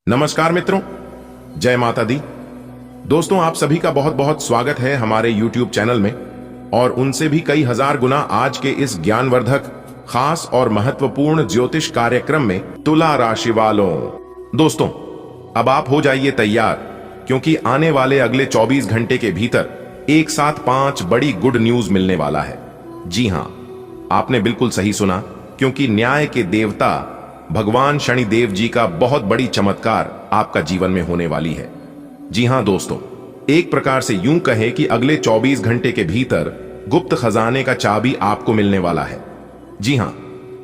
नमस्कार मित्रों, जय माता दी। दोस्तों, आप सभी का बहुत बहुत स्वागत है हमारे YouTube चैनल में और उनसे भी कई हजार गुना आज के इस ज्ञानवर्धक, खास और महत्वपूर्ण ज्योतिष कार्यक्रम में तुला राशि वालों। दोस्तों, अब आप हो जाइए तैयार, क्योंकि आने वाले अगले 24 घंटे के भीतर एक साथ 5 बड़ी गुड न्यूज मिलने वाला है। जी हां, आपने बिल्कुल सही सुना, क्योंकि न्याय के देवता भगवान शनिदेव जी का बहुत बड़ी चमत्कार आपका जीवन में होने वाली है। जी हां दोस्तों, एक प्रकार से यूं कहें कि अगले 24 घंटे के भीतर गुप्त खजाने का चाबी आपको मिलने वाला है। जी हां,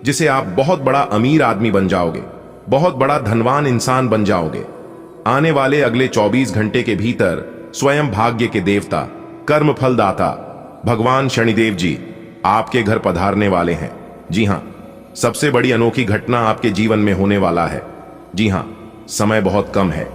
जिसे आप बहुत बड़ा अमीर आदमी बन जाओगे, बहुत बड़ा धनवान इंसान बन जाओगे। आने वाले अगले 24 घंटे के भीतर स्वयं भाग्य के देवता, कर्म फलदाता भगवान शनिदेव जी आपके घर पधारने वाले हैं। जी हां, सबसे बड़ी अनोखी घटना आपके जीवन में होने वाला है। जी हां, समय बहुत कम है,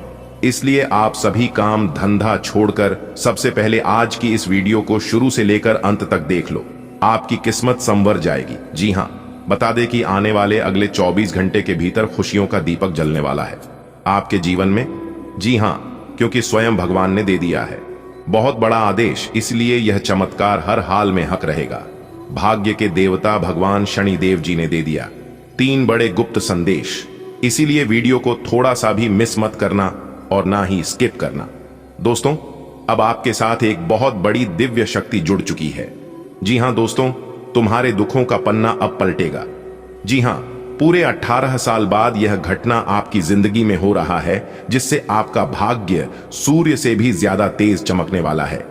इसलिए आप सभी काम धंधा छोड़कर सबसे पहले आज की इस वीडियो को शुरू से लेकर अंत तक देख लो। आपकी किस्मत संवर जाएगी। जी हां, बता दें कि आने वाले अगले 24 घंटे के भीतर खुशियों का दीपक जलने वाला है आपके जीवन में। जी हां, क्योंकि स्वयं भगवान ने दे दिया है बहुत बड़ा आदेश, इसलिए यह चमत्कार हर हाल में हक रहेगा। भाग्य के देवता भगवान शनिदेव जी ने दे दिया 3 बड़े गुप्त संदेश, इसीलिए वीडियो को थोड़ा सा भी मिस मत करना और ना ही स्किप करना। दोस्तों, अब आपके साथ एक बहुत बड़ी दिव्य शक्ति जुड़ चुकी है। जी हां दोस्तों, तुम्हारे दुखों का पन्ना अब पलटेगा। जी हां, पूरे 18 साल बाद यह घटना आपकी जिंदगी में हो रहा है, जिससे आपका भाग्य सूर्य से भी ज्यादा तेज चमकने वाला है।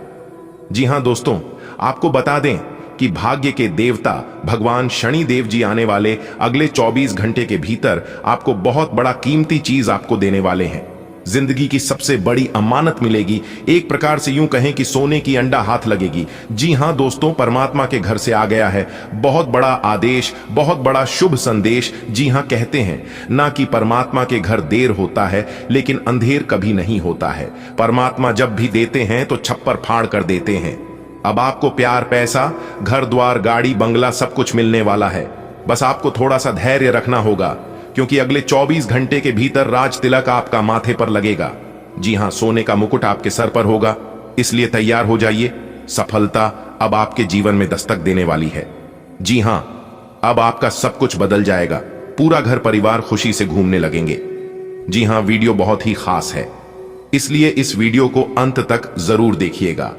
जी हां दोस्तों, आपको बता दें कि भाग्य के देवता भगवान शनिदेव जी आने वाले अगले 24 घंटे के भीतर आपको बहुत बड़ा कीमती चीज आपको देने वाले हैं। जिंदगी की सबसे बड़ी अमानत मिलेगी। एक प्रकार से यूं कहें कि सोने की अंडा हाथ लगेगी। जी हां दोस्तों, परमात्मा के घर से आ गया है बहुत बड़ा आदेश, बहुत बड़ा शुभ संदेश। जी हां, कहते हैं ना कि परमात्मा के घर देर होता है, लेकिन अंधेर कभी नहीं होता है। परमात्मा जब भी देते हैं तो छप्पर फाड़ कर देते हैं। अब आपको प्यार, पैसा, घर द्वार, गाड़ी, बंगला सब कुछ मिलने वाला है। बस आपको थोड़ा सा धैर्य रखना होगा, क्योंकि अगले 24 घंटे के भीतर राज तिलक आपका माथे पर लगेगा। जी हां, सोने का मुकुट आपके सर पर होगा, इसलिए तैयार हो जाइए। सफलता अब आपके जीवन में दस्तक देने वाली है। जी हां, अब आपका सब कुछ बदल जाएगा। पूरा घर परिवार खुशी से घूमने लगेंगे। जी हां, वीडियो बहुत ही खास है, इसलिए इस वीडियो को अंत तक जरूर देखिएगा।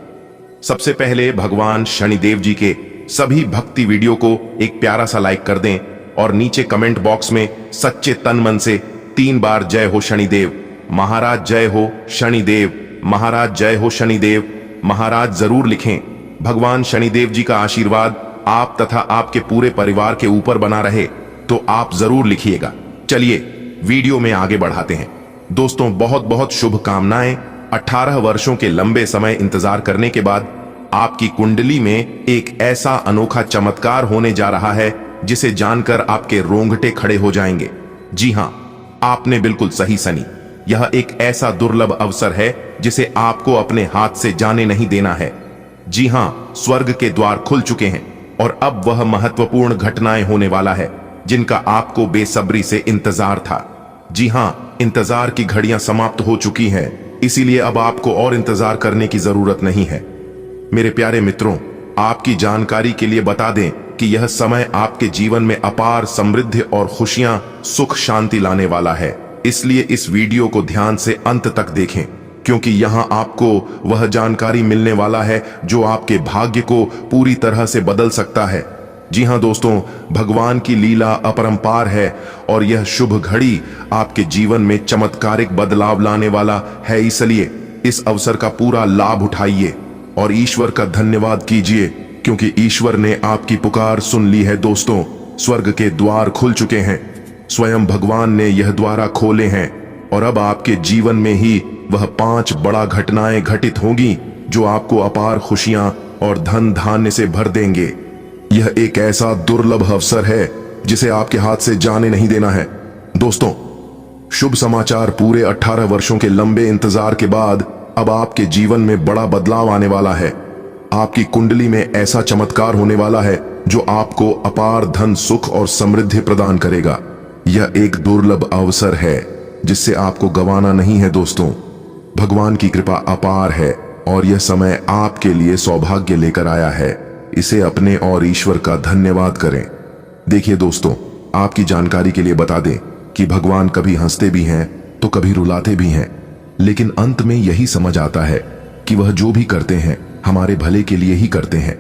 सबसे पहले भगवान शनिदेव जी के सभी भक्ति वीडियो को एक प्यारा सा लाइक कर दें और नीचे कमेंट बॉक्स में सच्चे तन मन से 3 बार जय हो शनिदेव महाराज, जय हो शनिदेव महाराज, जय हो शनिदेव महाराज जरूर लिखें। भगवान शनिदेव जी का आशीर्वाद आप तथा आपके पूरे परिवार के ऊपर बना रहे, तो आप जरूर लिखिएगा। चलिए वीडियो में आगे बढ़ाते हैं। दोस्तों, बहुत बहुत शुभकामनाएं। 18 वर्षों के लंबे समय इंतजार करने के बाद आपकी कुंडली में एक ऐसा अनोखा चमत्कार होने जा रहा है, जिसे जानकर आपके रोंगटे खड़े हो जाएंगे। जी हां, आपने बिल्कुल सही सुनी। यह एक ऐसा दुर्लभ अवसर है जिसे आपको अपने हाथ से जाने नहीं देना है। जी हां, स्वर्ग के द्वार खुल चुके हैं और अब वह महत्वपूर्ण घटनाएं होने वाला है जिनका आपको बेसब्री से इंतजार था। जी हां, इंतजार की घड़ियां समाप्त हो चुकी हैं, इसीलिए अब आपको और इंतजार करने की जरूरत नहीं है। मेरे प्यारे मित्रों, आपकी जानकारी के लिए बता दें कि यह समय आपके जीवन में अपार समृद्धि और खुशियां, सुख, शांति लाने वाला है। इसलिए इस वीडियो को ध्यान से अंत तक देखें, क्योंकि यहां आपको वह जानकारी मिलने वाला है जो आपके भाग्य को पूरी तरह से बदल सकता है। जी हां दोस्तों, भगवान की लीला अपरंपार है और यह शुभ घड़ी आपके जीवन में चमत्कारिक बदलाव लाने वाला है। इसलिए इस अवसर का पूरा लाभ उठाइए और ईश्वर का धन्यवाद कीजिए, क्योंकि ईश्वर ने आपकी पुकार सुन ली है। दोस्तों, स्वर्ग के द्वार खुल चुके हैं। स्वयं भगवान ने यह द्वार खोले हैं और अब आपके जीवन में ही वह 5 बड़ा घटनाएं घटित होंगी जो आपको अपार खुशियां और धन धान्य से भर देंगे। यह एक ऐसा दुर्लभ अवसर है जिसे आपके हाथ से जाने नहीं देना है। दोस्तों, शुभ समाचार, पूरे 18 वर्षों के लंबे इंतजार के बाद अब आपके जीवन में बड़ा बदलाव आने वाला है। आपकी कुंडली में ऐसा चमत्कार होने वाला है जो आपको अपार धन, सुख और समृद्धि प्रदान करेगा। यह एक दुर्लभ अवसर है जिससे आपको गंवाना नहीं है दोस्तों। भगवान की कृपा अपार है और यह समय आपके लिए सौभाग्य लेकर आया है। इसे अपने और ईश्वर का धन्यवाद करें। देखिए दोस्तों, आपकी जानकारी के लिए बता दें कि भगवान कभी हंसते भी हैं तो कभी रुलाते भी हैं, लेकिन अंत में यही समझ आता है कि वह जो भी करते हैं हमारे भले के लिए ही करते हैं।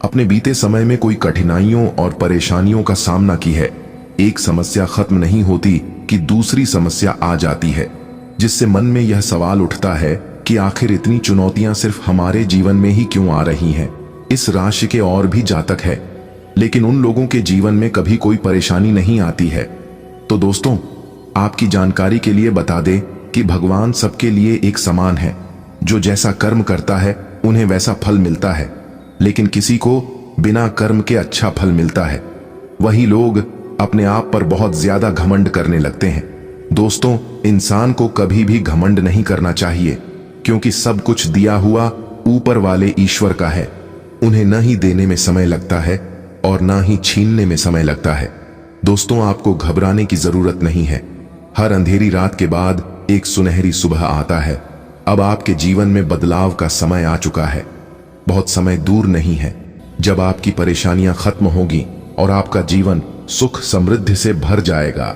अपने बीते समय में कोई कठिनाइयों और परेशानियों का सामना की है, एक समस्या खत्म नहीं होती कि दूसरी समस्या आ जाती है, जिससे मन में यह सवाल उठता है कि आखिर इतनी चुनौतियां सिर्फ हमारे जीवन में ही क्यों आ रही हैं। इस राशि के और भी जातक है, लेकिन उन लोगों के जीवन में कभी कोई परेशानी नहीं आती है। तो दोस्तों, आपकी जानकारी के लिए बता दें कि भगवान सबके लिए एक समान है। जो जैसा कर्म करता है उन्हें वैसा फल मिलता है, लेकिन किसी को बिना कर्म के अच्छा फल मिलता है। वही लोग अपने आप पर बहुत ज्यादा घमंड करने लगते हैं। दोस्तों, इंसान को कभी भी घमंड नहीं करना चाहिए, क्योंकि सब कुछ दिया हुआ ऊपर वाले ईश्वर का है। उन्हें न ही देने में समय लगता है और न ही छीनने में समय लगता है। दोस्तों, आपको घबराने की जरूरत नहीं है। हर अंधेरी रात के बाद एक सुनहरी सुबह आता है। अब आपके जीवन में बदलाव का समय आ चुका है। बहुत समय दूर नहीं है जब आपकी परेशानियां खत्म होगी और आपका जीवन सुख समृद्धि से भर जाएगा।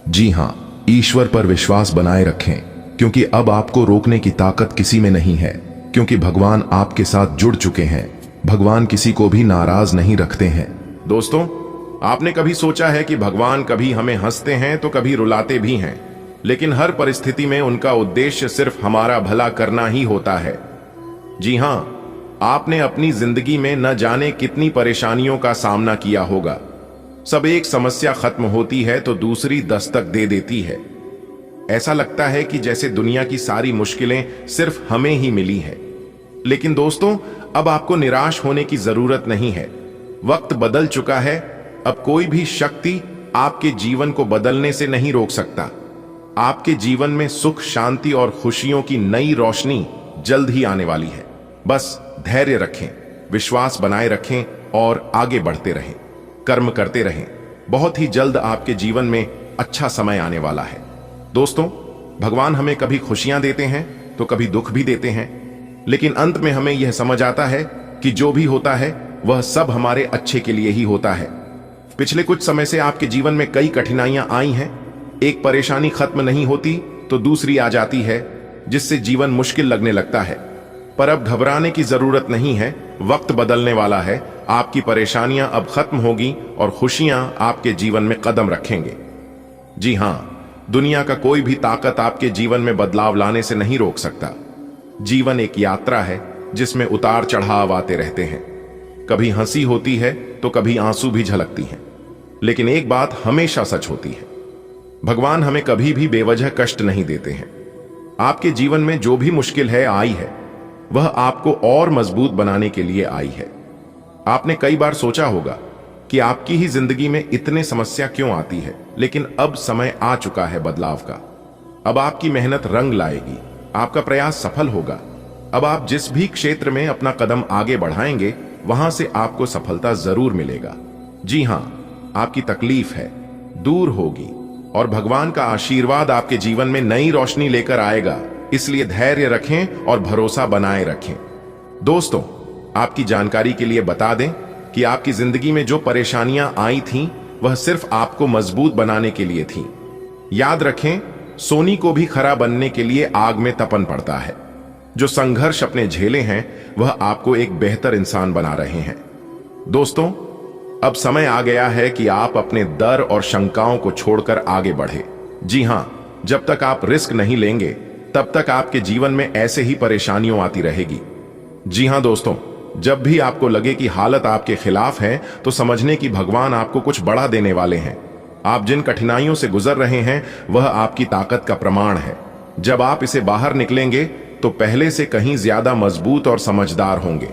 जी हां, ईश्वर पर विश्वास बनाए रखें, क्योंकि अब आपको रोकने की ताकत किसी में नहीं है, क्योंकि भगवान आपके साथ जुड़ चुके हैं। भगवान किसी को भी नाराज नहीं रखते हैं। दोस्तों, आपने कभी सोचा है कि भगवान कभी हमें हंसते हैं तो कभी रुलाते भी हैं, लेकिन हर परिस्थिति में उनका उद्देश्य सिर्फ हमारा भला करना ही होता है। जी हां, आपने अपनी जिंदगी में न जाने कितनी परेशानियों का सामना किया होगा। सब एक समस्या खत्म होती है तो दूसरी दस्तक दे देती है। ऐसा लगता है कि जैसे दुनिया की सारी मुश्किलें सिर्फ हमें ही मिली है। लेकिन दोस्तों, अब आपको निराश होने की जरूरत नहीं है। वक्त बदल चुका है। अब कोई भी शक्ति आपके जीवन को बदलने से नहीं रोक सकता। आपके जीवन में सुख, शांति और खुशियों की नई रोशनी जल्द ही आने वाली है। बस धैर्य रखें, विश्वास बनाए रखें और आगे बढ़ते रहें, कर्म करते रहें। बहुत ही जल्द आपके जीवन में अच्छा समय आने वाला है। दोस्तों, भगवान हमें कभी खुशियां देते हैं तो कभी दुख भी देते हैं, लेकिन अंत में हमें यह समझ आता है कि जो भी होता है वह सब हमारे अच्छे के लिए ही होता है। पिछले कुछ समय से आपके जीवन में कई कठिनाइयां आई हैं। एक परेशानी खत्म नहीं होती तो दूसरी आ जाती है, जिससे जीवन मुश्किल लगने लगता है। पर अब घबराने की जरूरत नहीं है। वक्त बदलने वाला है। आपकी परेशानियां अब खत्म होगी और खुशियां आपके जीवन में कदम रखेंगे। जी हां, दुनिया का कोई भी ताकत आपके जीवन में बदलाव लाने से नहीं रोक सकता। जीवन एक यात्रा है जिसमें उतार चढ़ाव आते रहते हैं। कभी हंसी होती है तो कभी आंसू भी झलकती हैं, लेकिन एक बात हमेशा सच होती है, भगवान हमें कभी भी बेवजह कष्ट नहीं देते हैं। आपके जीवन में जो भी मुश्किल है आई है, वह आपको और मजबूत बनाने के लिए आई है। आपने कई बार सोचा होगा कि आपकी ही जिंदगी में इतने समस्या क्यों आती है, लेकिन अब समय आ चुका है बदलाव का। अब आपकी मेहनत रंग लाएगी, आपका प्रयास सफल होगा। अब आप जिस भी क्षेत्र में अपना कदम आगे बढ़ाएंगे, वहां से आपको सफलता जरूर मिलेगा। जी हां, आपकी तकलीफ है दूर होगी और भगवान का आशीर्वाद आपके जीवन में नई रोशनी लेकर आएगा। इसलिए धैर्य रखें और भरोसा बनाए रखें। दोस्तों, आपकी जानकारी के लिए बता दें कि आपकी जिंदगी में जो परेशानियां आई थीं, वह सिर्फ आपको मजबूत बनाने के लिए थीं। याद रखें, सोनी को भी खरा बनने के लिए आग में तपन पड़ता है। जो संघर्ष अपने झेले हैं, वह आपको एक बेहतर इंसान बना रहे हैं। दोस्तों, अब समय आ गया है कि आप अपने डर और शंकाओं को छोड़कर आगे बढ़े। जी हां, जब तक आप रिस्क नहीं लेंगे, तब तक आपके जीवन में ऐसे ही परेशानियां आती रहेगी। जी हां दोस्तों, जब भी आपको लगे कि हालत आपके खिलाफ है, तो समझने कि भगवान आपको कुछ बड़ा देने वाले हैं। आप जिन कठिनाइयों से गुजर रहे हैं, वह आपकी ताकत का प्रमाण है। जब आप इसे बाहर निकलेंगे, तो पहले से कहीं ज्यादा मजबूत और समझदार होंगे।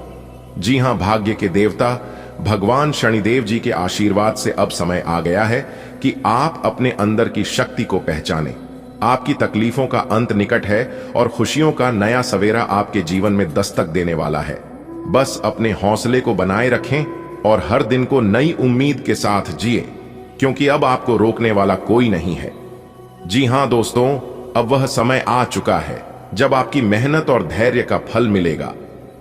जी हां, भाग्य के देवता भगवान शनिदेव जी के आशीर्वाद से अब समय आ गया है कि आप अपने अंदर की शक्ति को पहचानें। आपकी तकलीफों का अंत निकट है और खुशियों का नया सवेरा आपके जीवन में दस्तक देने वाला है। बस अपने हौसले को बनाए रखें और हर दिन को नई उम्मीद के साथ जिए, क्योंकि अब आपको रोकने वाला कोई नहीं है। जी हां दोस्तों, अब वह समय आ चुका है जब आपकी मेहनत और धैर्य का फल मिलेगा।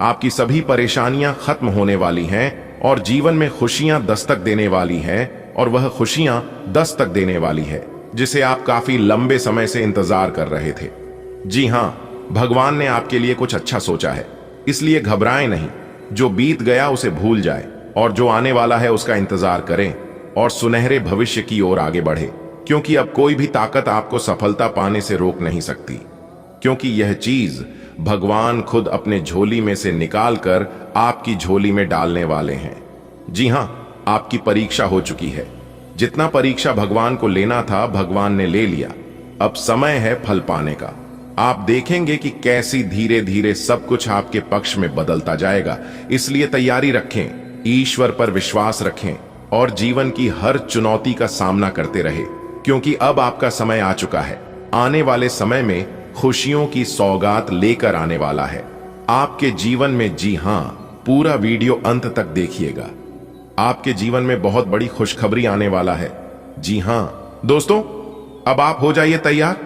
आपकी सभी परेशानियां खत्म होने वाली हैं और जीवन में खुशियां दस्तक देने वाली हैं, और वह खुशियां दस्तक देने वाली है जिसे आप काफी लंबे समय से इंतजार कर रहे थे। जी हां, भगवान ने आपके लिए कुछ अच्छा सोचा है, इसलिए घबराएं नहीं। जो बीत गया उसे भूल जाए और जो आने वाला है उसका इंतजार करें और सुनहरे भविष्य की ओर आगे बढ़े, क्योंकि अब कोई भी ताकत आपको सफलता पाने से रोक नहीं सकती, क्योंकि यह चीज भगवान खुद अपने झोली में से निकालकर आपकी झोली में डालने वाले हैं। जी हां, आपकी परीक्षा हो चुकी है। जितना परीक्षा भगवान को लेना था भगवान ने ले लिया। अब समय है फल पाने का। आप देखेंगे कि कैसी धीरे धीरे सब कुछ आपके पक्ष में बदलता जाएगा। इसलिए तैयारी रखें, ईश्वर पर विश्वास रखें और जीवन की हर चुनौती का सामना करते रहे, क्योंकि अब आपका समय आ चुका है। आने वाले समय में खुशियों की सौगात लेकर आने वाला है आपके जीवन में। जी हां, पूरा वीडियो अंत तक देखिएगा। आपके जीवन में बहुत बड़ी खुशखबरी आने वाला है। जी हां दोस्तों, अब आप हो जाइए तैयार,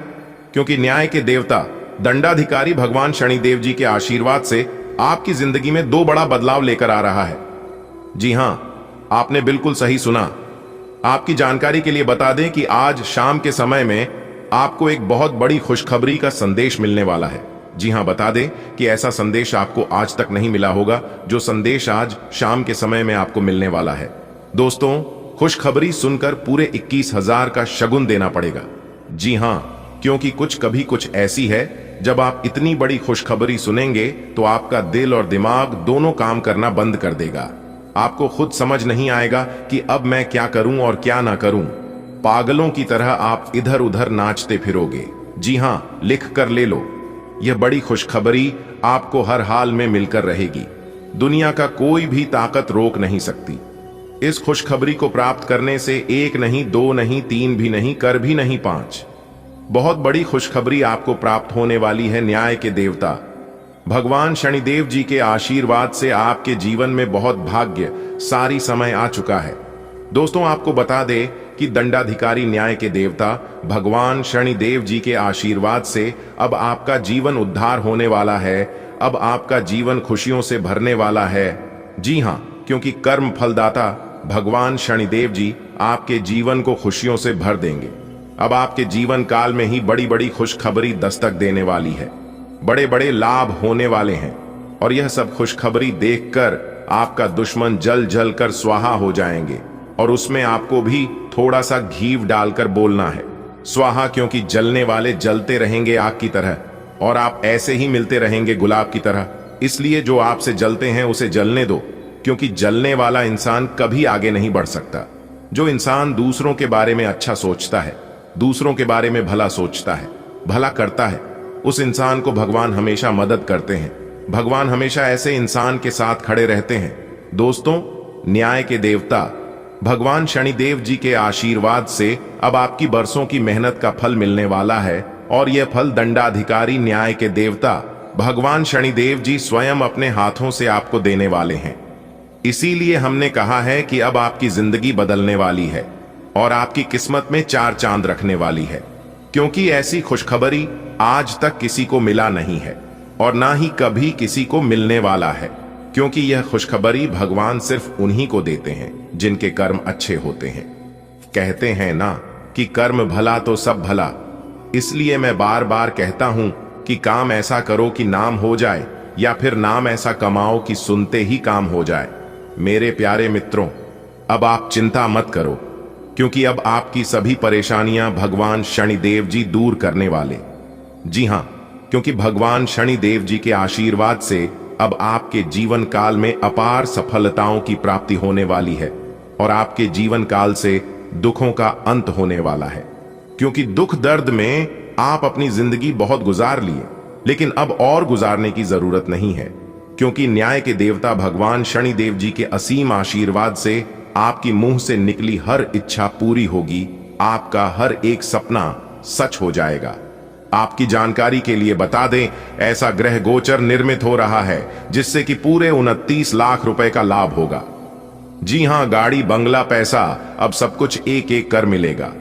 क्योंकि न्याय के देवता दंडाधिकारी भगवान शनिदेव जी के आशीर्वाद से आपकी जिंदगी में 2 बड़ा बदलाव लेकर आ रहा है। जी हां, आपने बिल्कुल सही सुना। आपकी जानकारी के लिए बता दें कि आज शाम के समय में आपको एक बहुत बड़ी खुशखबरी का संदेश मिलने वाला है। जी हां, बता दें कि ऐसा संदेश आपको आज तक नहीं मिला होगा, जो संदेश आज शाम के समय में आपको मिलने वाला है। दोस्तों, खुशखबरी सुनकर पूरे 21,000 का शगुन देना पड़ेगा। जी हां, क्योंकि कभी कुछ ऐसी है, जब आप इतनी बड़ी खुशखबरी सुनेंगे तो आपका दिल और दिमाग दोनों काम करना बंद कर देगा। आपको खुद समझ नहीं आएगा कि अब मैं क्या करूं और क्या ना करूं। पागलों की तरह आप इधर उधर नाचते फिरोगे। जी हां, लिख कर ले लो, यह बड़ी खुशखबरी आपको हर हाल में मिलकर रहेगी। दुनिया का कोई भी ताकत रोक नहीं सकती। इस खुशखबरी को प्राप्त करने से 1 नहीं, 2 नहीं, 3 भी नहीं, कर भी नहीं 5। बहुत बड़ी खुशखबरी आपको प्राप्त होने वाली है। न्याय के देवता भगवान शनिदेव जी के आशीर्वाद से आपके जीवन में बहुत भाग्य सारी समय आ चुका है। दोस्तों, आपको बता दे कि दंडाधिकारी न्याय के देवता भगवान शनिदेव जी के आशीर्वाद से अब आपका जीवन उद्धार होने वाला है। अब आपका जीवन खुशियों से भरने वाला है। जी हां, क्योंकि कर्म फलदाता भगवान शनिदेव जी आपके जीवन को खुशियों से भर देंगे। अब आपके जीवन काल में ही बड़ी बड़ी खुशखबरी दस्तक देने वाली है। बड़े बड़े लाभ होने वाले हैं, और यह सब खुशखबरी देखकर आपका दुश्मन जल जल कर स्वाहा हो जाएंगे। और उसमें आपको भी थोड़ा सा घी डालकर बोलना है स्वाहा, क्योंकि जलने वाले जलते रहेंगे आग की तरह, और आप ऐसे ही मिलते रहेंगे गुलाब की तरह। इसलिए जो आपसे जलते हैं उसे जलने दो, क्योंकि जलने वाला इंसान कभी आगे नहीं बढ़ सकता। जो इंसान दूसरों के बारे में अच्छा सोचता है, दूसरों के बारे में भला सोचता है, भला करता है, उस इंसान को भगवान हमेशा मदद करते हैं। भगवान हमेशा ऐसे इंसान के साथ खड़े रहते हैं। दोस्तों, न्याय के देवता भगवान शनिदेव जी के आशीर्वाद से अब आपकी बरसों की मेहनत का फल मिलने वाला है, और यह फल दंडाधिकारी न्याय के देवता भगवान शनिदेव जी स्वयं अपने हाथों से आपको देने वाले हैं। इसीलिए हमने कहा है कि अब आपकी जिंदगी बदलने वाली है और आपकी किस्मत में 4 चांद रखने वाली है, क्योंकि ऐसी खुशखबरी आज तक किसी को मिला नहीं है और ना ही कभी किसी को मिलने वाला है, क्योंकि यह खुशखबरी भगवान सिर्फ उन्हीं को देते हैं जिनके कर्म अच्छे होते हैं। कहते हैं ना कि कर्म भला तो सब भला। इसलिए मैं बार बार कहता हूं कि काम ऐसा करो कि नाम हो जाए, या फिर नाम ऐसा कमाओ कि सुनते ही काम हो जाए। मेरे प्यारे मित्रों, अब आप चिंता मत करो, क्योंकि अब आपकी सभी परेशानियां भगवान शनिदेव जी दूर करने वाले। जी हां, क्योंकि भगवान शनिदेव जी के आशीर्वाद से अब आपके जीवन काल में अपार सफलताओं की प्राप्ति होने वाली है, और आपके जीवन काल से दुखों का अंत होने वाला है। क्योंकि दुख दर्द में आप अपनी जिंदगी बहुत गुजार लिए, लेकिन अब और गुजारने की जरूरत नहीं है, क्योंकि न्याय के देवता भगवान शनिदेव जी के असीम आशीर्वाद से आपकी मुंह से निकली हर इच्छा पूरी होगी। आपका हर एक सपना सच हो जाएगा। आपकी जानकारी के लिए बता दें, ऐसा ग्रह गोचर निर्मित हो रहा है जिससे कि पूरे 29 लाख रुपए का लाभ होगा। जी हां, गाड़ी, बंगला, पैसा, अब सब कुछ एक एक कर मिलेगा।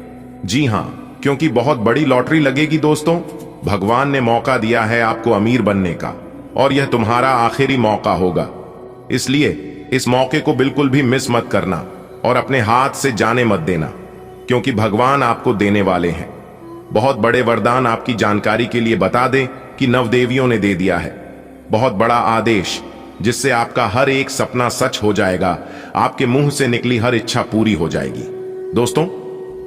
जी हां, क्योंकि बहुत बड़ी लॉटरी लगेगी दोस्तों। भगवान ने मौका दिया है आपको अमीर बनने का, और यह तुम्हारा आखिरी मौका होगा। इसलिए इस मौके को बिल्कुल भी मिस मत करना और अपने हाथ से जाने मत देना, क्योंकि भगवान आपको देने वाले हैं। बहुत बड़े वरदान आपकी जानकारी के लिए बता दें कि नवदेवियों ने दे दिया है। बहुत बड़ा आदेश जिससे आपका हर एक सपना सच हो जाएगा, आपके मुंह से निकली हर इच्छा पूरी हो जाएगी। दोस्तों,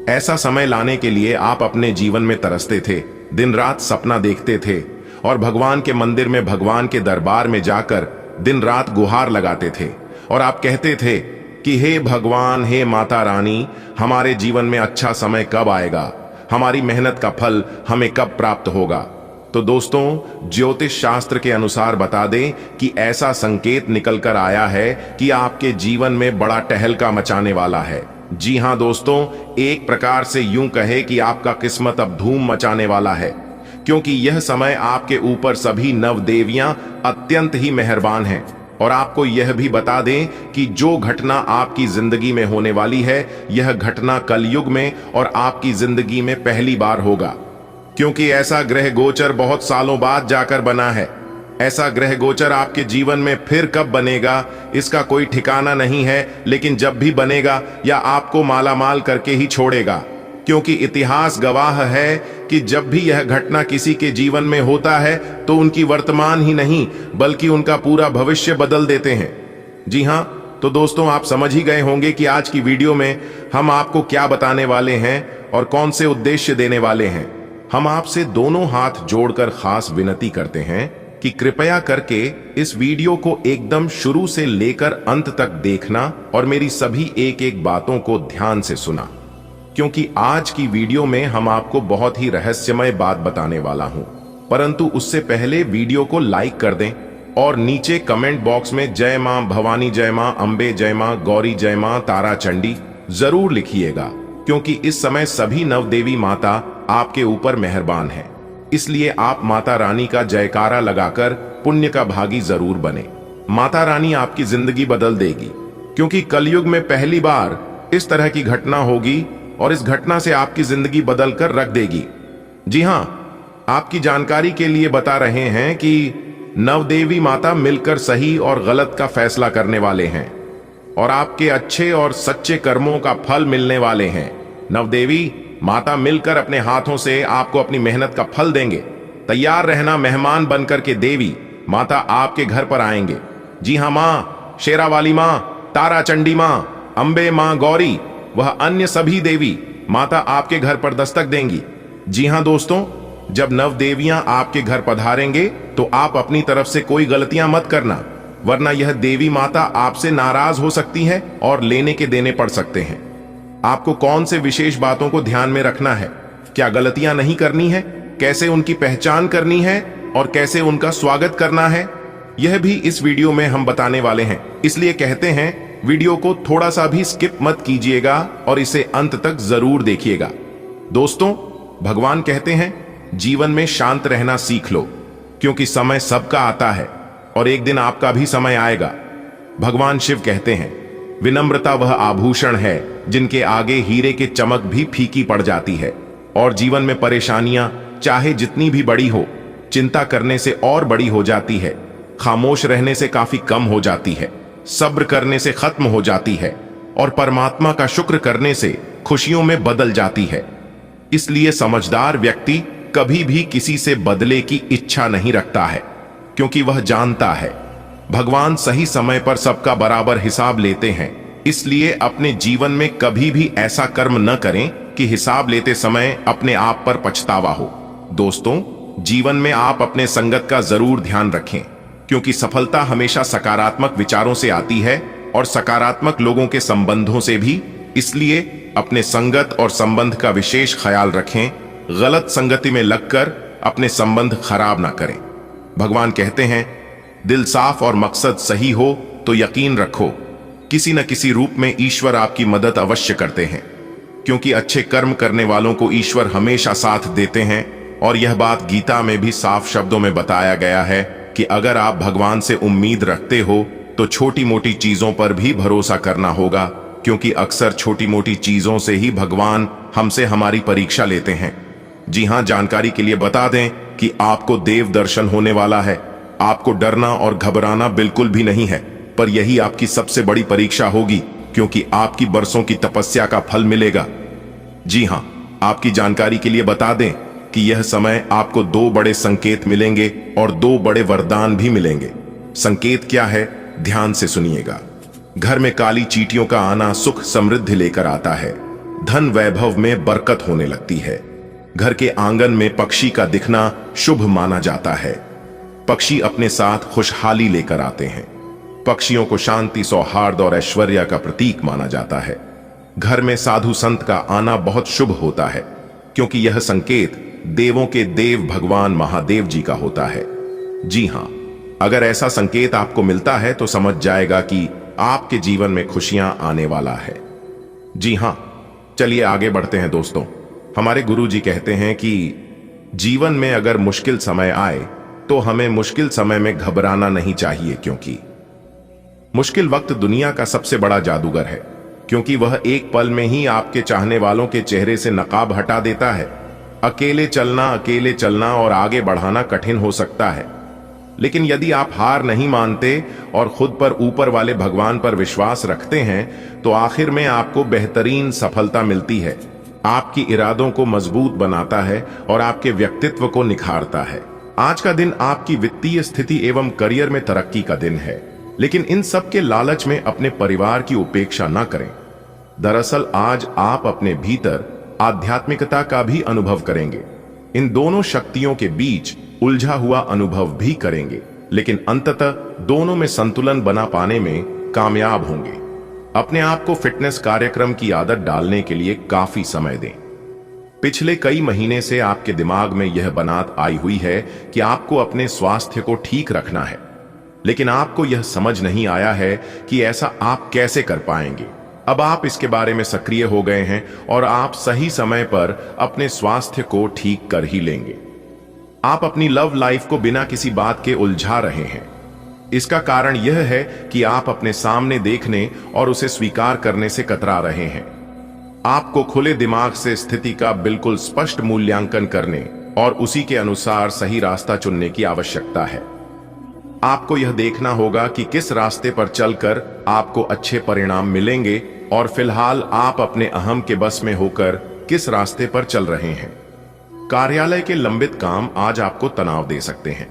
ऐसा समय लाने के लिए आप अपने जीवन में तरसते थे, दिन रात सपना देखते थे और भगवान के मंदिर में, भगवान के दरबार में जाकर दिन रात गुहार लगाते थे और आप कहते थे कि हे भगवान, हे माता रानी, हमारे जीवन में अच्छा समय कब आएगा, हमारी मेहनत का फल हमें कब प्राप्त होगा। तो दोस्तों, ज्योतिष शास्त्र के अनुसार बता दें कि ऐसा संकेत निकल कर आया है कि आपके जीवन में बड़ा टहलका मचाने वाला है। जी हां दोस्तों, एक प्रकार से यूं कहे कि आपका किस्मत अब धूम मचाने वाला है, क्योंकि यह समय आपके ऊपर सभी नवदेवियां अत्यंत ही मेहरबान हैं। और आपको यह भी बता दें कि जो घटना आपकी जिंदगी में होने वाली है, यह घटना कलयुग में और आपकी जिंदगी में पहली बार होगा, क्योंकि ऐसा ग्रह गोचर बहुत सालों बाद जाकर बना है। ऐसा ग्रह गोचर आपके जीवन में फिर कब बनेगा इसका कोई ठिकाना नहीं है, लेकिन जब भी बनेगा या आपको मालामाल करके ही छोड़ेगा, क्योंकि इतिहास गवाह है कि जब भी यह घटना किसी के जीवन में होता है तो उनकी वर्तमान ही नहीं बल्कि उनका पूरा भविष्य बदल देते हैं। जी हां, तो दोस्तों, आप समझ ही गए होंगे कि आज की वीडियो में हम आपको क्या बताने वाले हैं और कौन से उद्देश्य देने वाले हैं। हम आपसे दोनों हाथ जोड़कर खास विनती करते हैं कि कृपया करके इस वीडियो को एकदम शुरू से लेकर अंत तक देखना और मेरी सभी एक एक बातों को ध्यान से सुना, क्योंकि आज की वीडियो में हम आपको बहुत ही रहस्यमय बात बताने वाला हूं। परंतु उससे पहले वीडियो को लाइक कर दें और नीचे कमेंट बॉक्स में जय मां भवानी, जय मां अंबे, जय मां गौरी, जय मां तारा चंडी जरूर लिखिएगा, क्योंकि इस समय सभी नवदेवी माता आपके ऊपर मेहरबान है। इसलिए आप माता रानी का जयकारा लगाकर पुण्य का भागी जरूर बने। माता रानी आपकी जिंदगी बदल देगी, क्योंकि कलयुग में पहली बार इस तरह की घटना होगी और इस घटना से आपकी जिंदगी बदल कर रख देगी। जी हां, आपकी जानकारी के लिए बता रहे हैं कि नवदेवी माता मिलकर सही और गलत का फैसला करने वाले हैं और आपके अच्छे और सच्चे कर्मों का फल मिलने वाले हैं। नवदेवी माता मिलकर अपने हाथों से आपको अपनी मेहनत का फल देंगे। तैयार रहना, मेहमान बनकर के देवी माता आपके घर पर आएंगे। जी हां, मां शेरा वाली मां, तारा चंडी मां, अंबे मां गौरी, वह अन्य सभी देवी माता आपके घर पर दस्तक देंगी। जी हां दोस्तों, जब नवदेवियां आपके घर पधारेंगे तो आप अपनी तरफ से कोई गलतियां मत करना, वरना यह देवी माता आपसे नाराज हो सकती है और लेने के देने पड़ सकते हैं। आपको कौन से विशेष बातों को ध्यान में रखना है, क्या गलतियां नहीं करनी है, कैसे उनकी पहचान करनी है और कैसे उनका स्वागत करना है, यह भी इस वीडियो में हम बताने वाले हैं। इसलिए कहते हैं वीडियो को थोड़ा सा भी स्किप मत कीजिएगा और इसे अंत तक जरूर देखिएगा। दोस्तों, भगवान कहते हैं जीवन में शांत रहना सीख लो, क्योंकि समय सबका आता है और एक दिन आपका भी समय आएगा। भगवान शिव कहते हैं विनम्रता वह आभूषण है जिनके आगे हीरे की चमक भी फीकी पड़ जाती है। और जीवन में परेशानियां चाहे जितनी भी बड़ी हो, चिंता करने से और बड़ी हो जाती है, खामोश रहने से काफी कम हो जाती है, सब्र करने से खत्म हो जाती है और परमात्मा का शुक्र करने से खुशियों में बदल जाती है। इसलिए समझदार व्यक्ति कभी भी किसी से बदले की इच्छा नहीं रखता है, क्योंकि वह जानता है भगवान सही समय पर सबका बराबर हिसाब लेते हैं। इसलिए अपने जीवन में कभी भी ऐसा कर्म न करें कि हिसाब लेते समय अपने आप पर पछतावा हो। दोस्तों, जीवन में आप अपने संगत का जरूर ध्यान रखें, क्योंकि सफलता हमेशा सकारात्मक विचारों से आती है और सकारात्मक लोगों के संबंधों से भी। इसलिए अपने संगत और संबंध का विशेष ख्याल रखें, गलत संगति में लगकर अपने संबंध खराब ना करें। भगवान कहते हैं दिल साफ और मकसद सही हो तो यकीन रखो किसी न किसी रूप में ईश्वर आपकी मदद अवश्य करते हैं, क्योंकि अच्छे कर्म करने वालों को ईश्वर हमेशा साथ देते हैं। और यह बात गीता में भी साफ शब्दों में बताया गया है कि अगर आप भगवान से उम्मीद रखते हो तो छोटी मोटी चीजों पर भी भरोसा करना होगा, क्योंकि अक्सर छोटी मोटी चीजों से ही भगवान हमसे हमारी परीक्षा लेते हैं। जी हां, जानकारी के लिए बता दें कि आपको देव दर्शन होने वाला है। आपको डरना और घबराना बिल्कुल भी नहीं है, पर यही आपकी सबसे बड़ी परीक्षा होगी, क्योंकि आपकी बरसों की तपस्या का फल मिलेगा। जी हां, आपकी जानकारी के लिए बता दें कि यह समय आपको 2 बड़े संकेत मिलेंगे और 2 बड़े वरदान भी मिलेंगे। संकेत क्या है, ध्यान से सुनिएगा। घर में काली चींटियों का आना सुख समृद्धि लेकर आता है। धन वैभव में बरकत होने लगती है। घर के आंगन में पक्षी का दिखना शुभ माना जाता है। पक्षी अपने साथ खुशहाली लेकर आते हैं। पक्षियों को शांति, सौहार्द और ऐश्वर्य का प्रतीक माना जाता है। घर में साधु संत का आना बहुत शुभ होता है, क्योंकि यह संकेत देवों के देव भगवान महादेव जी का होता है। जी हां, अगर ऐसा संकेत आपको मिलता है तो समझ जाएगा कि आपके जीवन में खुशियां आने वाला है। जी हां, चलिए आगे बढ़ते हैं दोस्तों। हमारे गुरु जी कहते हैं कि जीवन में अगर मुश्किल समय आए तो हमें मुश्किल समय में घबराना नहीं चाहिए, क्योंकि मुश्किल वक्त दुनिया का सबसे बड़ा जादूगर है, क्योंकि वह एक पल में ही आपके चाहने वालों के चेहरे से नकाब हटा देता है। अकेले चलना और आगे बढ़ाना कठिन हो सकता है, लेकिन यदि आप हार नहीं मानते और खुद पर ऊपर वाले भगवान पर विश्वास रखते हैं तो आखिर में आपको बेहतरीन सफलता मिलती है। आपकी इरादों को मजबूत बनाता है और आपके व्यक्तित्व को निखारता है। आज का दिन आपकी वित्तीय स्थिति एवं करियर में तरक्की का दिन है, लेकिन इन सब के लालच में अपने परिवार की उपेक्षा न करें। दरअसल आज आप अपने भीतर आध्यात्मिकता का भी अनुभव करेंगे। इन दोनों शक्तियों के बीच उलझा हुआ अनुभव भी करेंगे, लेकिन अंततः दोनों में संतुलन बना पाने में कामयाब होंगे। अपने आप को फिटनेस कार्यक्रम की आदत डालने के लिए काफी समय दें। पिछले कई महीने से आपके दिमाग में यह बात आई हुई है कि आपको अपने स्वास्थ्य को ठीक रखना है, लेकिन आपको यह समझ नहीं आया है कि ऐसा आप कैसे कर पाएंगे। अब आप इसके बारे में सक्रिय हो गए हैं और आप सही समय पर अपने स्वास्थ्य को ठीक कर ही लेंगे। आप अपनी लव लाइफ को बिना किसी बात के उलझा रहे हैं। इसका कारण यह है कि आप अपने सामने देखने और उसे स्वीकार करने से कतरा रहे हैं। आपको खुले दिमाग से स्थिति का बिल्कुल स्पष्ट मूल्यांकन करने और उसी के अनुसार सही रास्ता चुनने की आवश्यकता है। आपको यह देखना होगा कि किस रास्ते पर चलकर आपको अच्छे परिणाम मिलेंगे और फिलहाल आप अपने अहम के बस में होकर किस रास्ते पर चल रहे हैं। कार्यालय के लंबित काम आज आपको तनाव दे सकते हैं।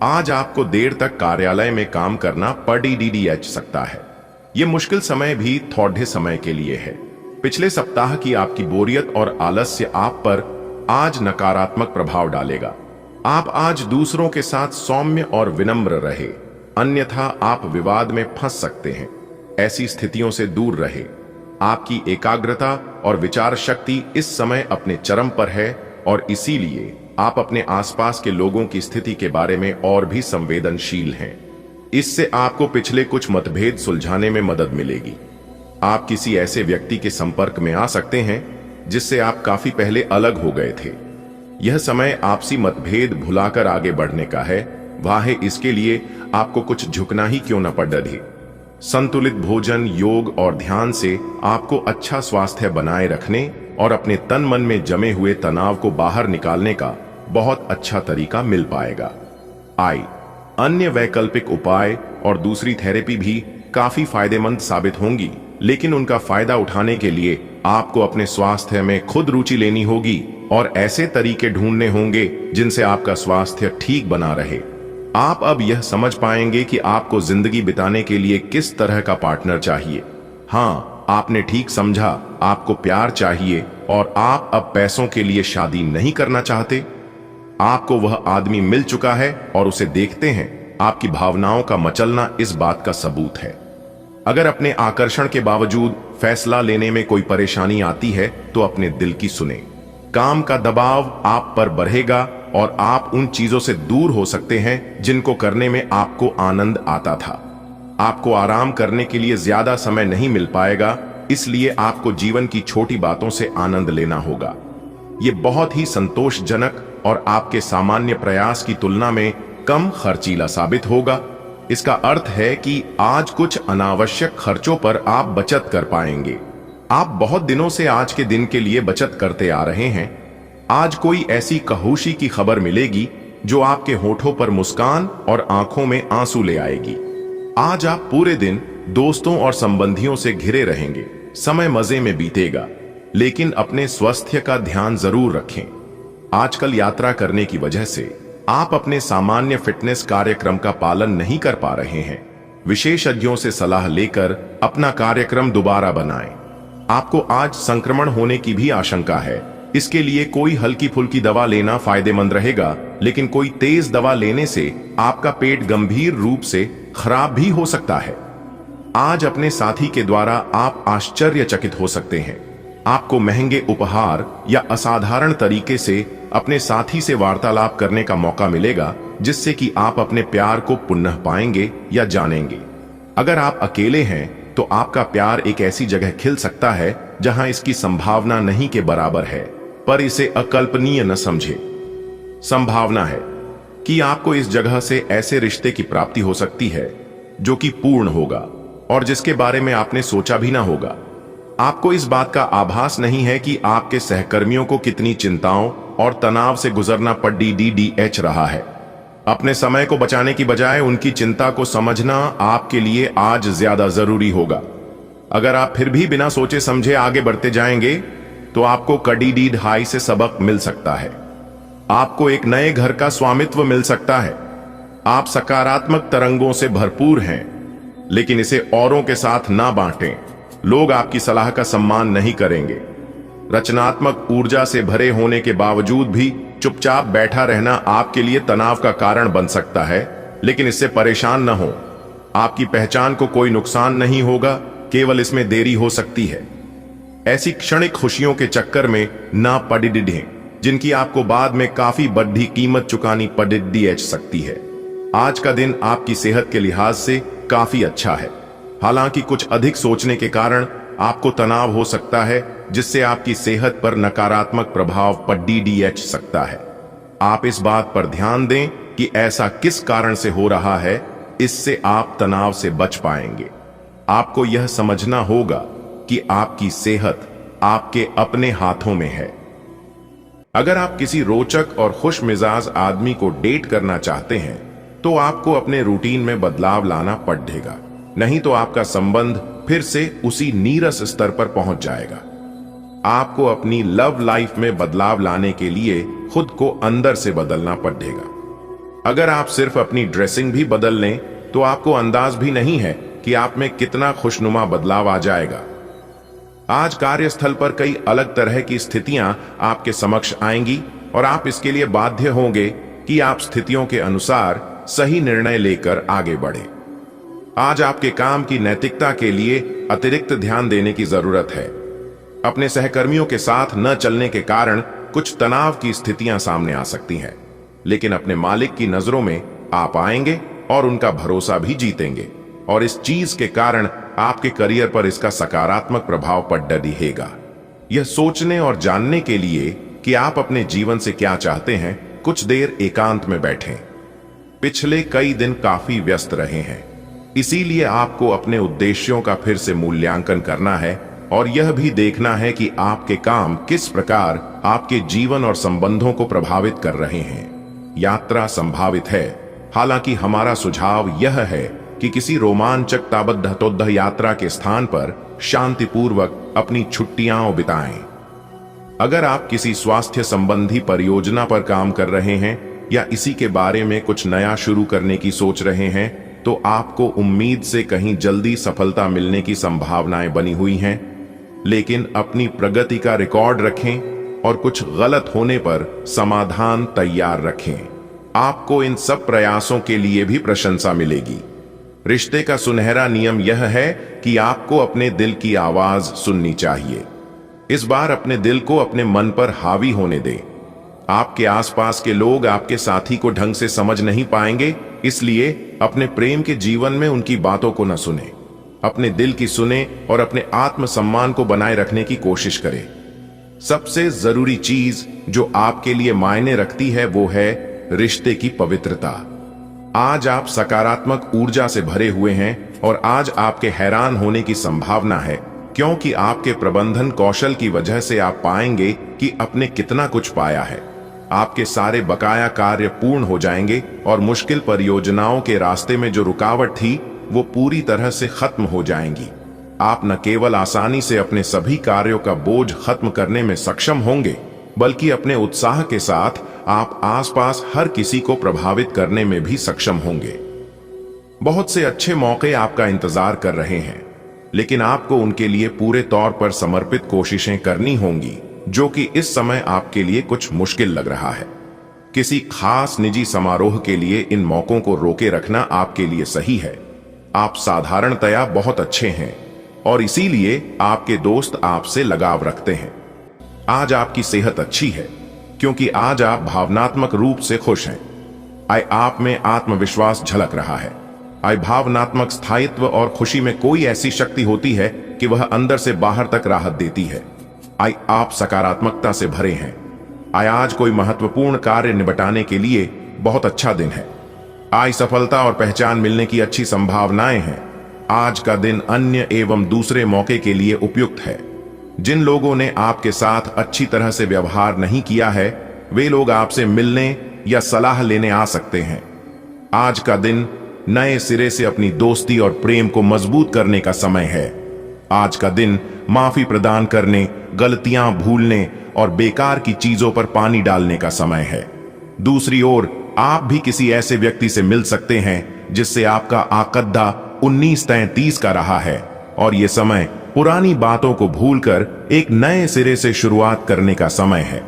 आज आपको देर तक कार्यालय में काम करना पड़ सकता है। यह मुश्किल समय भी थोड़े समय के लिए है। पिछले सप्ताह की आपकी बोरियत और आलस्य आप पर आज नकारात्मक प्रभाव डालेगा। आप आज दूसरों के साथ सौम्य और विनम्र रहे, अन्यथा आप विवाद में फंस सकते हैं। ऐसी स्थितियों से दूर रहे। आपकी एकाग्रता और विचार शक्ति इस समय अपने चरम पर है और इसीलिए आप अपने आसपास के लोगों की स्थिति के बारे में और भी संवेदनशील हैं। इससे आपको पिछले कुछ मतभेद सुलझाने में मदद मिलेगी। आप किसी ऐसे व्यक्ति के संपर्क में आ सकते हैं जिससे आप काफी पहले अलग हो गए थे। यह समय आपसी मतभेद भुलाकर आगे बढ़ने का है। वाहे इसके लिए आपको कुछ झुकना ही क्यों न पड़े। संतुलित भोजन, योग और ध्यान से आपको अच्छा स्वास्थ्य बनाए रखने और अपने तन मन में जमे हुए तनाव को बाहर निकालने का बहुत अच्छा तरीका मिल पाएगा। अन्य वैकल्पिक उपाय और दूसरी थेरेपी भी काफी फायदेमंद साबित होंगी, लेकिन उनका फायदा उठाने के लिए आपको अपने स्वास्थ्य में खुद रुचि लेनी होगी और ऐसे तरीके ढूंढने होंगे जिनसे आपका स्वास्थ्य ठीक बना रहे। आप अब यह समझ पाएंगे कि आपको जिंदगी बिताने के लिए किस तरह का पार्टनर चाहिए। हाँ, आपने ठीक समझा, आपको प्यार चाहिए और आप अब पैसों के लिए शादी नहीं करना चाहते। आपको वह आदमी मिल चुका है और उसे देखते हैं। आपकी भावनाओं का मचलना इस बात का सबूत है। अगर अपने आकर्षण के बावजूद फैसला लेने में कोई परेशानी आती है तो अपने दिल की सुने। काम का दबाव आप पर बढ़ेगा और आप उन चीजों से दूर हो सकते हैं जिनको करने में आपको आनंद आता था। आपको आराम करने के लिए ज्यादा समय नहीं मिल पाएगा, इसलिए आपको जीवन की छोटी बातों से आनंद लेना होगा। ये बहुत ही संतोषजनक और आपके सामान्य प्रयास की तुलना में कम खर्चीला साबित होगा। इसका अर्थ है कि आज कुछ अनावश्यक खर्चों पर आप बचत कर पाएंगे। आप बहुत दिनों से आज के दिन के लिए बचत करते आ रहे हैं। आज कोई ऐसी खुशी की खबर मिलेगी जो आपके होठों पर मुस्कान और आंखों में आंसू ले आएगी। आज आप पूरे दिन दोस्तों और संबंधियों से घिरे रहेंगे। समय मजे में बीतेगा, लेकिन अपने स्वास्थ्य का ध्यान जरूर रखें। आजकल यात्रा करने की वजह से आप अपने सामान्य फिटनेस कार्यक्रम का पालन नहीं कर पा रहे हैं। विशेषज्ञों से सलाह लेकर अपना कार्यक्रम दोबारा बनाएं। आपको आज संक्रमण होने की भी आशंका है। इसके लिए कोई हल्की फुल्की दवा लेना फायदेमंद रहेगा, लेकिन कोई तेज दवा लेने से आपका पेट गंभीर रूप से खराब भी हो सकता है। आज अपने साथी के द्वारा आप आश्चर्यचकित हो सकते हैं। आपको महंगे उपहार या असाधारण तरीके से अपने साथी से वार्तालाप करने का मौका मिलेगा, जिससे कि आप अपने प्यार को पुनः पाएंगे या जानेंगे। अगर आप अकेले हैं तो आपका प्यार एक ऐसी जगह खिल सकता है जहां इसकी संभावना नहीं के बराबर है, पर इसे अकल्पनीय न समझे। संभावना है कि आपको इस जगह से ऐसे रिश्ते की प्राप्ति हो सकती है जो कि पूर्ण होगा और जिसके बारे में आपने सोचा भी ना होगा। आपको इस बात का आभास नहीं है कि आपके सहकर्मियों को कितनी चिंताओं और तनाव से गुजरना पड़ रहा है। अपने समय को बचाने की बजाय उनकी चिंता को समझना आपके लिए आज ज्यादा जरूरी होगा। अगर आप फिर भी बिना सोचे समझे आगे बढ़ते जाएंगे तो आपको कड़ी से सबक मिल सकता है। आपको एक नए घर का स्वामित्व मिल सकता है। आप सकारात्मक तरंगों से भरपूर हैं, लेकिन इसे औरों के साथ ना बांटें। लोग आपकी सलाह का सम्मान नहीं करेंगे। रचनात्मक ऊर्जा से भरे होने के बावजूद भी चुपचाप बैठा रहना आपके लिए तनाव का कारण बन सकता है, लेकिन इससे परेशान न हो। आपकी पहचान को कोई नुकसान नहीं होगा, केवल इसमें देरी हो सकती है। ऐसी क्षणिक खुशियों के चक्कर में ना पड़ें जिनकी आपको बाद में काफी बड़ी कीमत चुकानी पड़ सकती है। आज का दिन आपकी सेहत के लिहाज से काफी अच्छा है। हालांकि कुछ अधिक सोचने के कारण आपको तनाव हो सकता है, जिससे आपकी सेहत पर नकारात्मक प्रभाव पड़ सकता है। आप इस बात पर ध्यान दें कि ऐसा किस कारण से हो रहा है, इससे आप तनाव से बच पाएंगे। आपको यह समझना होगा कि आपकी सेहत आपके अपने हाथों में है। अगर आप किसी रोचक और खुश मिजाज आदमी को डेट करना चाहते हैं तो आपको अपने रूटीन में बदलाव लाना पड़ेगा, नहीं तो आपका संबंध फिर से उसी नीरस स्तर पर पहुंच जाएगा। आपको अपनी लव लाइफ में बदलाव लाने के लिए खुद को अंदर से बदलना पड़ेगा। अगर आप सिर्फ अपनी ड्रेसिंग भी बदल लें तो आपको अंदाज भी नहीं है कि आप में कितना खुशनुमा बदलाव आ जाएगा। आज कार्यस्थल पर कई अलग तरह की स्थितियां आपके समक्ष आएंगी और आप इसके लिए बाध्य होंगे कि आप स्थितियों के अनुसार सही निर्णय लेकर आगे बढ़ें। आज आपके काम की नैतिकता के लिए अतिरिक्त ध्यान देने की जरूरत है। अपने सहकर्मियों के साथ न चलने के कारण कुछ तनाव की स्थितियां सामने आ सकती हैं, लेकिन अपने मालिक की नजरों में आप आएंगे और उनका भरोसा भी जीतेंगे, और इस चीज के कारण आपके करियर पर इसका सकारात्मक प्रभाव पड़ रहेगा। यह सोचने और जानने के लिए कि आप अपने जीवन से क्या चाहते हैं, कुछ देर एकांत में बैठें। पिछले कई दिन काफी व्यस्त रहे हैं, इसीलिए आपको अपने उद्देश्यों का फिर से मूल्यांकन करना है और यह भी देखना है कि आपके काम किस प्रकार आपके जीवन और संबंधों को प्रभावित कर रहे हैं। यात्रा संभावित है, हालांकि हमारा सुझाव यह है कि किसी रोमांचक ताबद्ध यात्रा के स्थान पर शांतिपूर्वक अपनी छुट्टियां बिताएं। अगर आप किसी स्वास्थ्य संबंधी परियोजना पर काम कर रहे हैं या इसी के बारे में कुछ नया शुरू करने की सोच रहे हैं तो आपको उम्मीद से कहीं जल्दी सफलता मिलने की संभावनाएं बनी हुई हैं, लेकिन अपनी प्रगति का रिकॉर्ड रखें और कुछ गलत होने पर समाधान तैयार रखें। आपको इन सब प्रयासों के लिए भी प्रशंसा मिलेगी। रिश्ते का सुनहरा नियम यह है कि आपको अपने दिल की आवाज सुननी चाहिए। इस बार अपने दिल को अपने मन पर हावी होने दें। आपके आसपास के लोग आपके साथी को ढंग से समझ नहीं पाएंगे, इसलिए अपने प्रेम के जीवन में उनकी बातों को न सुने। अपने दिल की सुने और अपने आत्मसम्मान को बनाए रखने की कोशिश करें। सबसे जरूरी चीज जो आपके लिए मायने रखती है वो है रिश्ते की पवित्रता। आज आप सकारात्मक ऊर्जा से भरे हुए हैं और आज आपके हैरान होने की संभावना है क्योंकि आपके प्रबंधन कौशल की वजह से आप पाएंगे कि आपने कितना कुछ पाया है। आपके सारे बकाया कार्य पूर्ण हो जाएंगे और मुश्किल परियोजनाओं के रास्ते में जो रुकावट थी वो पूरी तरह से खत्म हो जाएंगी। आप न केवल आसानी से अपने सभी कार्यों का बोझ खत्म करने में सक्षम होंगे, बल्कि अपने उत्साह के साथ आप आसपास हर किसी को प्रभावित करने में भी सक्षम होंगे। बहुत से अच्छे मौके आपका इंतजार कर रहे हैं, लेकिन आपको उनके लिए पूरे तौर पर समर्पित कोशिशें करनी होंगी, जो कि इस समय आपके लिए कुछ मुश्किल लग रहा है। किसी खास निजी समारोह के लिए इन मौकों को रोके रखना आपके लिए सही है। आप साधारणतया बहुत अच्छे हैं और इसीलिए आपके दोस्त आपसे लगाव रखते हैं। आज आपकी सेहत अच्छी है क्योंकि आज आप भावनात्मक रूप से खुश हैं। आप में आत्मविश्वास झलक रहा है। भावनात्मक स्थायित्व और खुशी में कोई ऐसी शक्ति होती है कि वह अंदर से बाहर तक राहत देती है। आप सकारात्मकता से भरे हैं। आज कोई महत्वपूर्ण कार्य निपटाने के लिए बहुत अच्छा दिन है। सफलता और पहचान मिलने की अच्छी संभावनाएं हैं। आज का दिन अन्य एवं दूसरे मौके के लिए उपयुक्त है। जिन लोगों ने आपके साथ अच्छी तरह से व्यवहार नहीं किया है, वे लोग आपसे मिलने या सलाह लेने आ सकते हैं। आज का दिन नए सिरे से अपनी दोस्ती और प्रेम को मजबूत करने का समय है। आज का दिन माफी प्रदान करने, गलतियां भूलने और बेकार की चीजों पर पानी डालने का समय है। दूसरी ओर आप भी किसी ऐसे व्यक्ति से मिल सकते हैं जिससे आपका आकद्दा 1933 का रहा है, और यह समय पुरानी बातों को भूलकर एक नए सिरे से शुरुआत करने का समय है।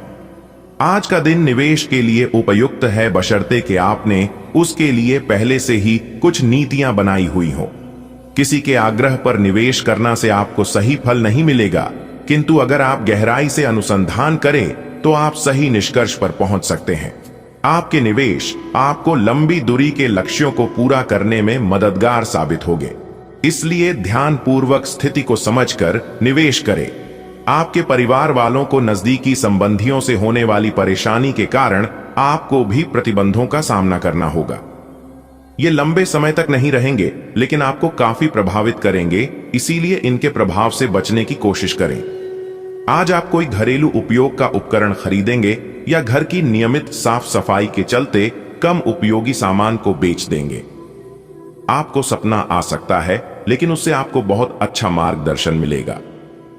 आज का दिन निवेश के लिए उपयुक्त है, बशर्ते कि आपने उसके लिए पहले से ही कुछ नीतियां बनाई हुई हो। किसी के आग्रह पर निवेश करना से आपको सही फल नहीं मिलेगा, किंतु अगर आप गहराई से अनुसंधान करें तो आप सही निष्कर्ष पर पहुंच सकते हैं। आपके निवेश आपको लंबी दूरी के लक्ष्यों को पूरा करने में मददगार साबित होंगे, इसलिए ध्यानपूर्वक स्थिति को समझकर निवेश करें। आपके परिवार वालों को नजदीकी संबंधियों से होने वाली परेशानी के कारण आपको भी प्रतिबंधों का सामना करना होगा। ये लंबे समय तक नहीं रहेंगे, लेकिन आपको काफी प्रभावित करेंगे, इसीलिए इनके प्रभाव से बचने की कोशिश करें। आज आप कोई घरेलू उपयोग का उपकरण खरीदेंगे या घर की नियमित साफ सफाई के चलते कम उपयोगी सामान को बेच देंगे। आपको सपना आ सकता है, लेकिन उससे आपको बहुत अच्छा मार्गदर्शन मिलेगा।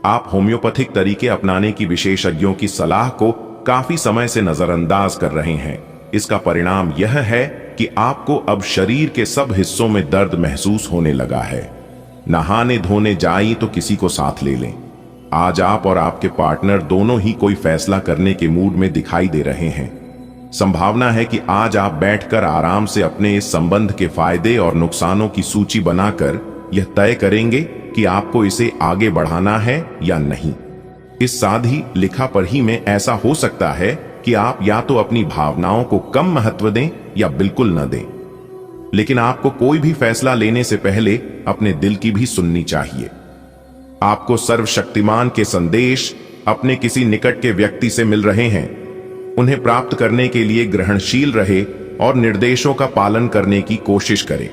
आप होम्योपैथिक तरीके अपनाने की विशेषज्ञों की सलाह को काफी समय से नजरअंदाज कर रहे हैं। इसका परिणाम यह है कि आपको अब शरीर के सब हिस्सों में दर्द महसूस होने लगा है। नहाने धोने जाइए तो किसी को साथ ले लें। आज आप और आपके पार्टनर दोनों ही कोई फैसला करने के मूड में दिखाई दे रहे हैं। संभावना है कि आज आप बैठकर आराम से अपने इस संबंध के फायदे और नुकसानों की सूची बनाकर यह तय करेंगे कि आपको इसे आगे बढ़ाना है या नहीं। इस साधी लिखा पढ़ी में ऐसा हो सकता है कि आप या तो अपनी भावनाओं को कम महत्व दें या बिल्कुल न दें, लेकिन आपको कोई भी फैसला लेने से पहले अपने दिल की भी सुननी चाहिए। आपको सर्वशक्तिमान के संदेश अपने किसी निकट के व्यक्ति से मिल रहे हैं। उन्हें प्राप्त करने के लिए ग्रहणशील रहे और निर्देशों का पालन करने की कोशिश करें।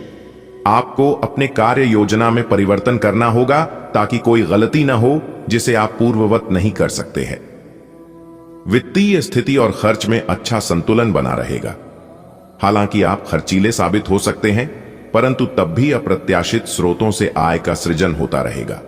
आपको अपने कार्य योजना में परिवर्तन करना होगा ताकि कोई गलती न हो जिसे आप पूर्ववत नहीं कर सकते हैं। वित्तीय स्थिति और खर्च में अच्छा संतुलन बना रहेगा। हालांकि आप खर्चीले साबित हो सकते हैं, परंतु तब भी अप्रत्याशित स्रोतों से आय का सृजन होता रहेगा।